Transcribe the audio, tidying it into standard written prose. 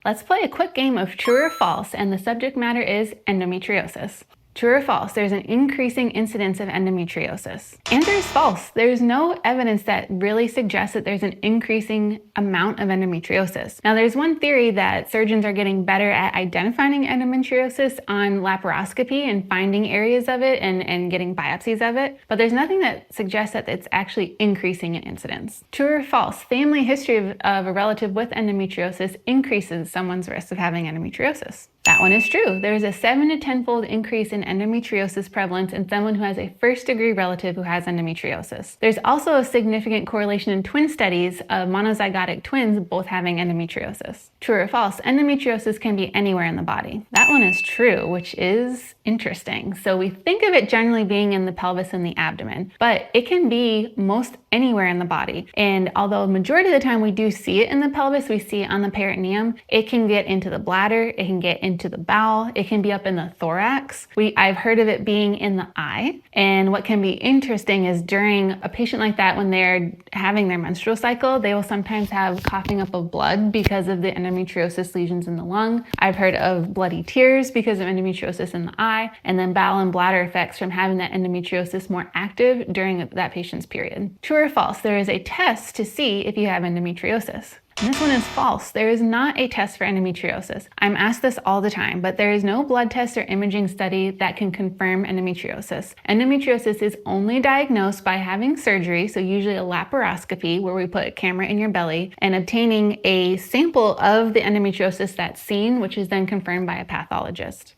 Let's play a quick game of true or false, and the subject matter is endometriosis. True or false, there's an increasing incidence of endometriosis. Answer is false. There's no evidence that really suggests that there's an increasing amount of endometriosis. Now, there's one theory that surgeons are getting better at identifying endometriosis on laparoscopy and finding areas of it and getting biopsies of it, but there's nothing that suggests that it's actually increasing in incidence. True or false, family history of a relative with endometriosis increases someone's risk of having endometriosis. That one is true. There's a 7 to 10-fold increase in endometriosis prevalence in someone who has a first-degree relative who has endometriosis. There's also a significant correlation in twin studies of monozygotic twins both having endometriosis. True or false, endometriosis can be anywhere in the body. That one is true, which is interesting. So we think of it generally being in the pelvis and the abdomen, but it can be most anywhere in the body. And although the majority of the time we do see it in the pelvis, we see it on the peritoneum, it can get into the bladder, it can get into the bowel, it can be up in the thorax. I've heard of it being in the eye. And what can be interesting is during a patient like that, when they're having their menstrual cycle, they will sometimes have coughing up of blood because of the endometriosis lesions in the lung. I've heard of bloody tears because of endometriosis in the eye, and then bowel and bladder effects from having that endometriosis more active during that patient's period. True or false, there is a test to see if you have endometriosis. And this one is false. There is not a test for endometriosis. I'm asked this all the time, but there is no blood test or imaging study that can confirm endometriosis. Endometriosis is only diagnosed by having surgery, so usually a laparoscopy where we put a camera in your belly and obtaining a sample of the endometriosis that's seen, which is then confirmed by a pathologist.